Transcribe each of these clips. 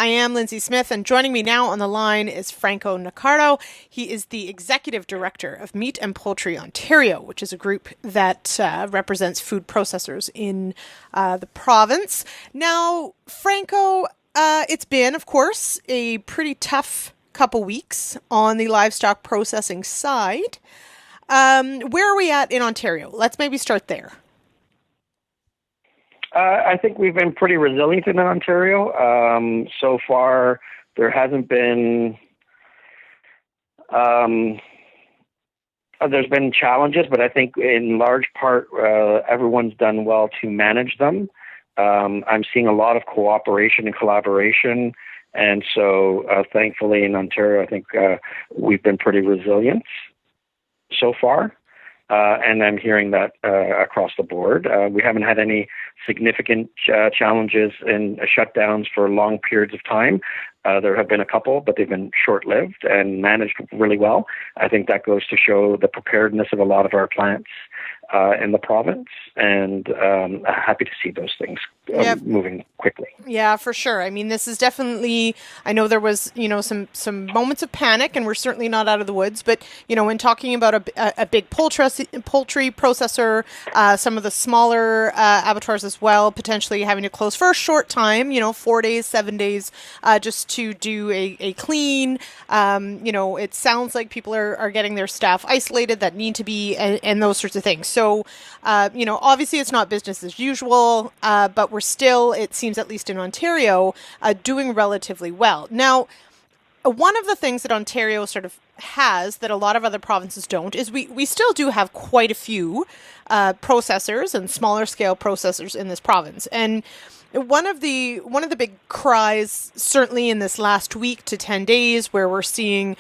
I am Lindsay Smith, and joining me now on the line is Franco Naccardo. He is the Executive Director of Meat and Poultry Ontario, which is a group that represents food processors in the province. Now, Franco, it's been, of course, a pretty tough couple weeks on the livestock processing side. Where are we at in Ontario? Let's maybe start there. I think we've been pretty resilient in Ontario. So far, there hasn't been, there's been challenges, but I think in large part, everyone's done well to manage them. I'm seeing a lot of cooperation and collaboration. And so thankfully in Ontario, I think we've been pretty resilient so far. And I'm hearing that across the board. We haven't had any significant challenges and shutdowns for long periods of time. There have been a couple, but they've been short-lived and managed really well. I think that goes to show the preparedness of a lot of our plants in the province, and happy to see those things moving quickly. Yeah, for sure. I mean, this is definitely, I know there was, some moments of panic, and we're certainly not out of the woods, but, when talking about a big poultry processor, some of the smaller abattoirs as well, potentially having to close for a short time, 4 days, 7 days, just to do a clean, it sounds like people are getting their staff isolated that need to be, and those sorts of things. So, obviously it's not business as usual, but we're still, it seems at least in Ontario, doing relatively well. Now, one of the things that Ontario sort of has that a lot of other provinces don't is we still do have quite a few processors and smaller scale processors in this province. And one of the big cries, certainly in this last week to 10 days, where we're seeing,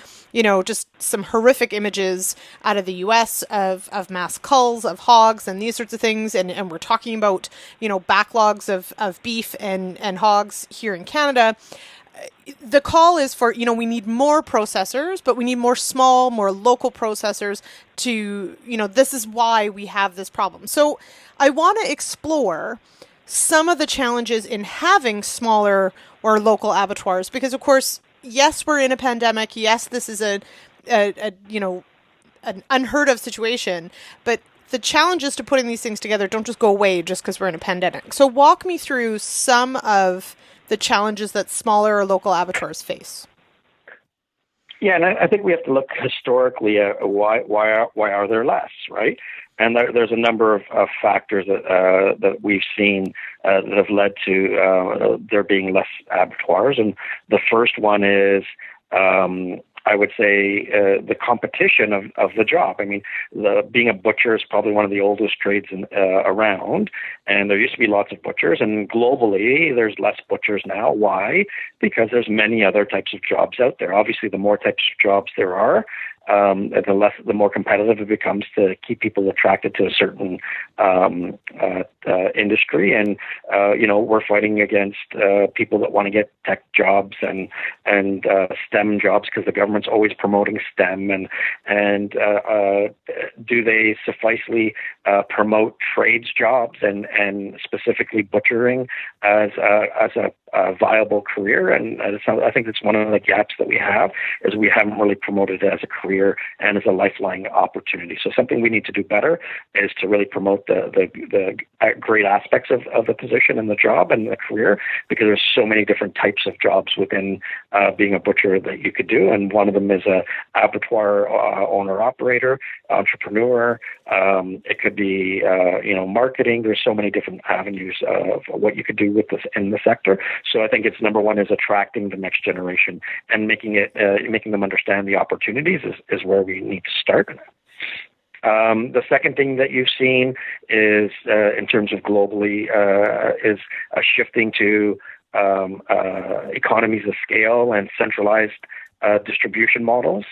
just some horrific images out of the US of mass culls of hogs and these sorts of things. And we're talking about, backlogs of beef and hogs here in Canada. The call is for, we need more processors, but we need more small, more local processors to, this is why we have this problem. So I want to explore some of the challenges in having smaller or local abattoirs, because of course, yes, we're in a pandemic. Yes, this is an unheard of situation, but the challenges to putting these things together don't just go away just because we're in a pandemic. So walk me through some of the challenges that smaller or local abattoirs face. Yeah, and I think we have to look historically at why are there less, right? And there's a number of factors that we've seen that have led to there being less abattoirs. And the first one is, I would say, the competition of the job. I mean, being a butcher is probably one of the oldest trades around, and there used to be lots of butchers, and globally there's less butchers now. Why? Because there's many other types of jobs out there. Obviously, the more types of jobs there are, the more competitive it becomes to keep people attracted to a certain industry. And we're fighting against people that want to get tech jobs and STEM jobs, because the government's always promoting STEM. And do they sufficiently promote trades jobs and specifically butchering as a viable career? And I think that's one of the gaps that we have, is we haven't really promoted it as a career and as a lifeline opportunity. So something we need to do better is to really promote the great aspects of the position and the job and the career, because there's so many different types of jobs within being a butcher that you could do. And one of them is a abattoir owner operator, entrepreneur. It could be marketing. There's so many different avenues of what you could do with this in the sector. So I think it's number one is attracting the next generation and making them understand the opportunities is where we need to start. The second thing that you've seen is, in terms of globally, is a shifting to economies of scale and centralized distribution models,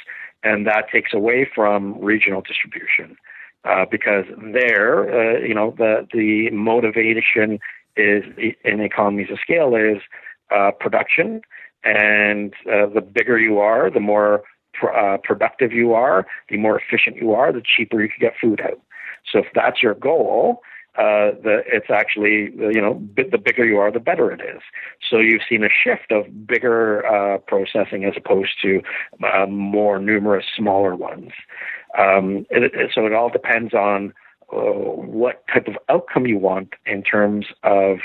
and that takes away from regional distribution, because there, the motivation is in economies of scale is production, and the bigger you are, the more productive you are, the more efficient you are, the cheaper you can get food out. So if that's your goal, it's actually, the bigger you are, the better it is. So you've seen a shift of bigger processing as opposed to more numerous smaller ones. So it all depends on what type of outcome you want in terms of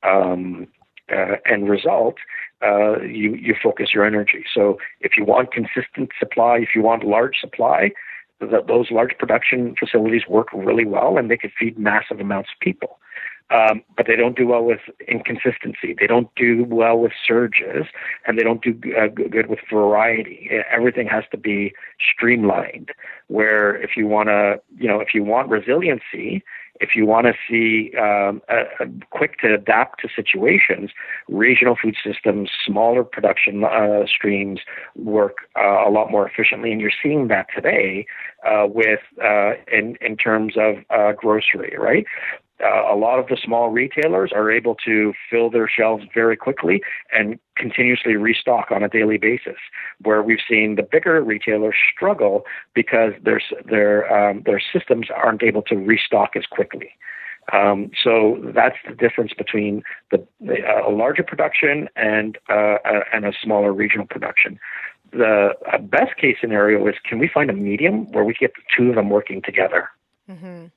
end result. You focus your energy. So if you want consistent supply, if you want large supply, those large production facilities work really well, and they can feed massive amounts of people. But they don't do well with inconsistency. They don't do well with surges, and they don't do good with variety. Everything has to be streamlined. Where if you want resiliency, if you want to see quick to adapt to situations, regional food systems, smaller production streams work a lot more efficiently, and you're seeing that today in terms of grocery, right? A lot of the small retailers are able to fill their shelves very quickly and continuously restock on a daily basis, where we've seen the bigger retailers struggle because their systems aren't able to restock as quickly. So that's the difference between a larger production and a smaller regional production. The best case scenario is, can we find a medium where we get the two of them working together? Mm-hmm.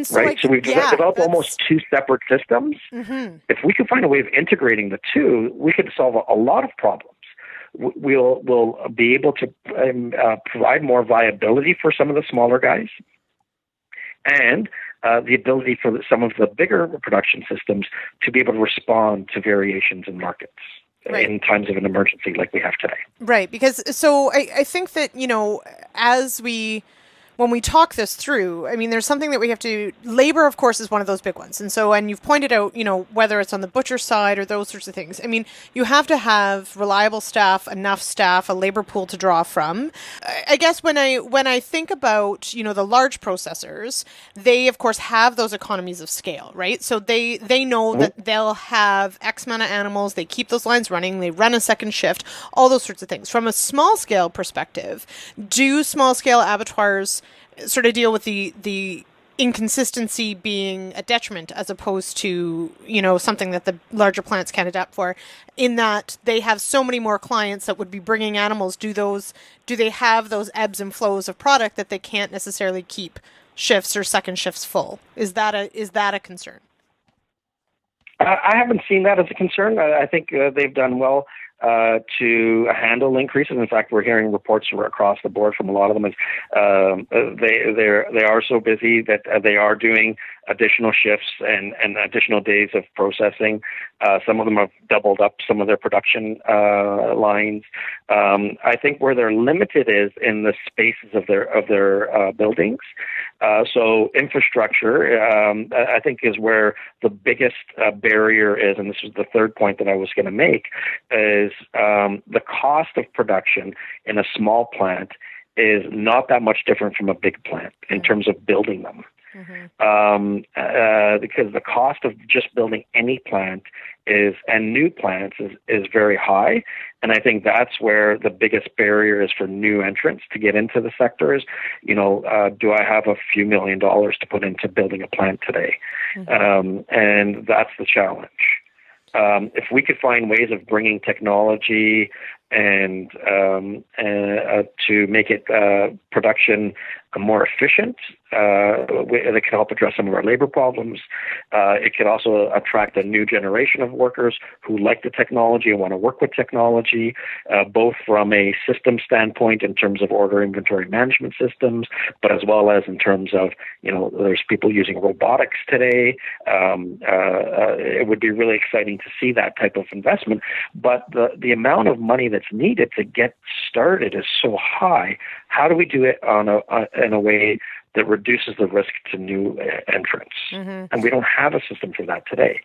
So we've developed almost two separate systems. Mm-hmm. If we could find a way of integrating the two, we could solve a lot of problems. We'll be able to provide more viability for some of the smaller guys, and the ability for some of the bigger production systems to be able to respond to variations in markets. Right. In times of an emergency like we have today. Right, because so I think that, when we talk this through, I mean, there's something that we have to, labor, of course, is one of those big ones. And so, and you've pointed out, whether it's on the butcher side or those sorts of things, I mean, you have to have reliable staff, enough staff, a labor pool to draw from. I guess when I think about, the large processors, they, of course, have those economies of scale, right? So they know mm-hmm. that they'll have X amount of animals, they keep those lines running, they run a second shift, all those sorts of things. From a small scale perspective, do small scale abattoirs sort of deal with the inconsistency being a detriment as opposed to, something that the larger plants can adapt for, in that they have so many more clients that would be bringing animals? Do they have those ebbs and flows of product that they can't necessarily keep shifts or second shifts full? Is that a concern? I haven't seen that as a concern. I think they've done well to handle increases. In fact, we're hearing reports across the board from a lot of them. They are so busy that they are doing additional shifts and additional days of processing. Some of them have doubled up some of their production lines. I think where they're limited is in the spaces of their buildings. So infrastructure, I think, is where the biggest barrier is, and this is the third point that I was going to make, is the cost of production in a small plant is not that much different from a big plant in terms of building them. Mm-hmm. Because the cost of just building any plant and new plants is very high. And I think that's where the biggest barrier is for new entrants to get into the sector is, do I have a few $1 million to put into building a plant today? Mm-hmm. And that's the challenge. If we could find ways of bringing technology and to make it production more efficient, that can help address some of our labor problems. It could also attract a new generation of workers who like the technology and want to work with technology, both from a system standpoint in terms of order inventory management systems, but as well as in terms of, there's people using robotics today. It would be really exciting to see that type of investment. But the amount of money that's needed to get started is so high. How do we do it in a way that reduces the risk to new entrants? Mm-hmm. And we don't have a system for that today.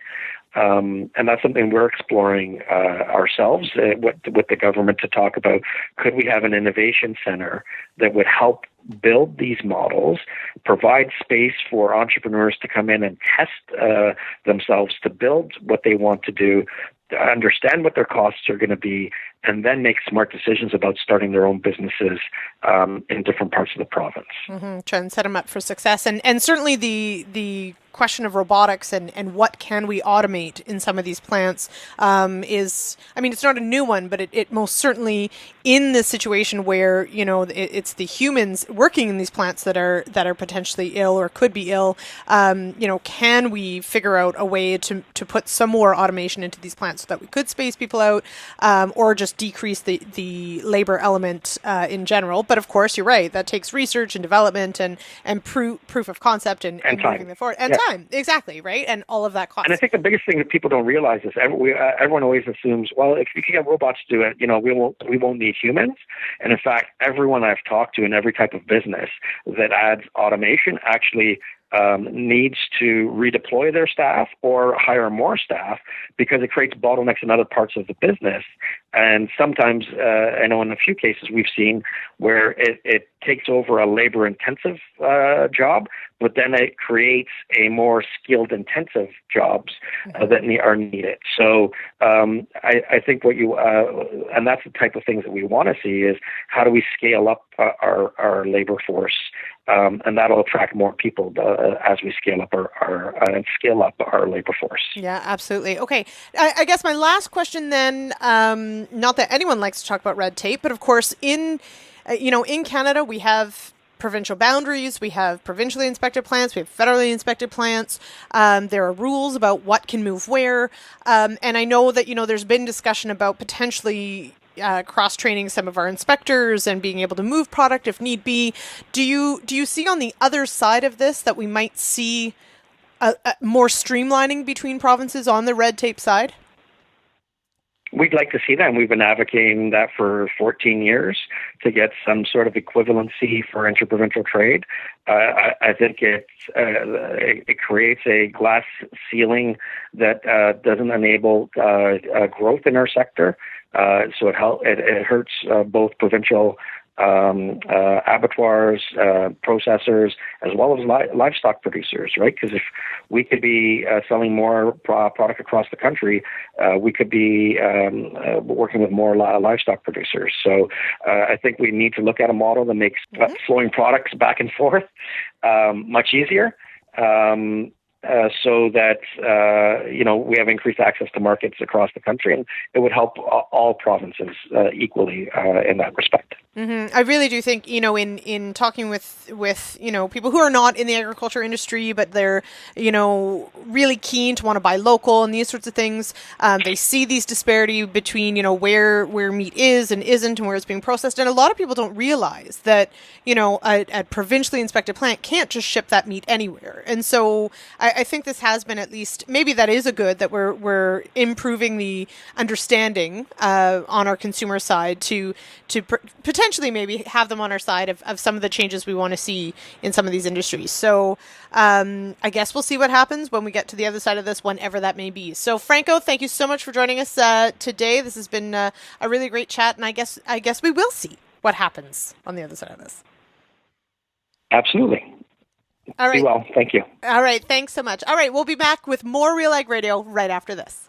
And that's something we're exploring ourselves with the government to talk about. Could we have an innovation center that would help build these models, provide space for entrepreneurs to come in and test themselves to build what they want to do, to understand what their costs are going to be, and then make smart decisions about starting their own businesses in different parts of the province. Try and set them up for success. And certainly the question of robotics and what can we automate in some of these plants is, I mean, it's not a new one, but it most certainly, in this situation where, it's the humans working in these plants that are potentially ill or could be ill, can we figure out a way to put some more automation into these plants so that we could space people out, or just decrease the labor element in general. But of course, you're right, that takes research and development and proof of concept and moving them forward. And time, exactly, right? And all of that costs. And I think the biggest thing that people don't realize is everyone always assumes, well, if you can get robots to do it, we won't need humans. And in fact, everyone I've talked to in every type of business that adds automation actually needs to redeploy their staff or hire more staff, because it creates bottlenecks in other parts of the business. And sometimes, I know in a few cases we've seen where it takes over a labor-intensive job, but then it creates a more skilled-intensive jobs that are needed. So I think and that's the type of things that we want to see, is how do we scale up our labor force, and that'll attract more people as we scale up our labor force. Yeah, absolutely. Okay, I guess my last question then, not that anyone likes to talk about red tape, but of course in Canada we have provincial boundaries, we have provincially inspected plants, we have federally inspected plants. There are rules about what can move where, and I know that there's been discussion about potentially cross-training some of our inspectors and being able to move product if need be. Do you see on the other side of this that we might see a more streamlining between provinces on the red tape side? We'd like to see that, and we've been advocating that for 14 years to get some sort of equivalency for interprovincial trade. I think it creates a glass ceiling that doesn't enable growth in our sector. So it hurts both provincial abattoirs, processors, as well as livestock producers, right? Because if we could be selling more product across the country, we could be working with more livestock producers. So I think we need to look at a model that makes flowing products back and forth much easier. So that we have increased access to markets across the country, and it would help all provinces equally in that respect. I really do think, in talking with people who are not in the agriculture industry, but they're, really keen to want to buy local and these sorts of things. They see these disparity between, where meat is and isn't and where it's being processed. And a lot of people don't realize that, a provincially inspected plant can't just ship that meat anywhere. And so I think this has been, at least, maybe that is a good, that we're improving the understanding on our consumer side to potentially maybe have them on our side of some of the changes we want to see in some of these industries. So I guess we'll see what happens when we get to the other side of this, whenever that may be. So Franco, thank you so much for joining us today. This has been a really great chat, and I guess we will see what happens on the other side of this. Absolutely. All right. Be well. Thank you. All right. Thanks so much. All right. We'll be back with more Real Ag Radio right after this.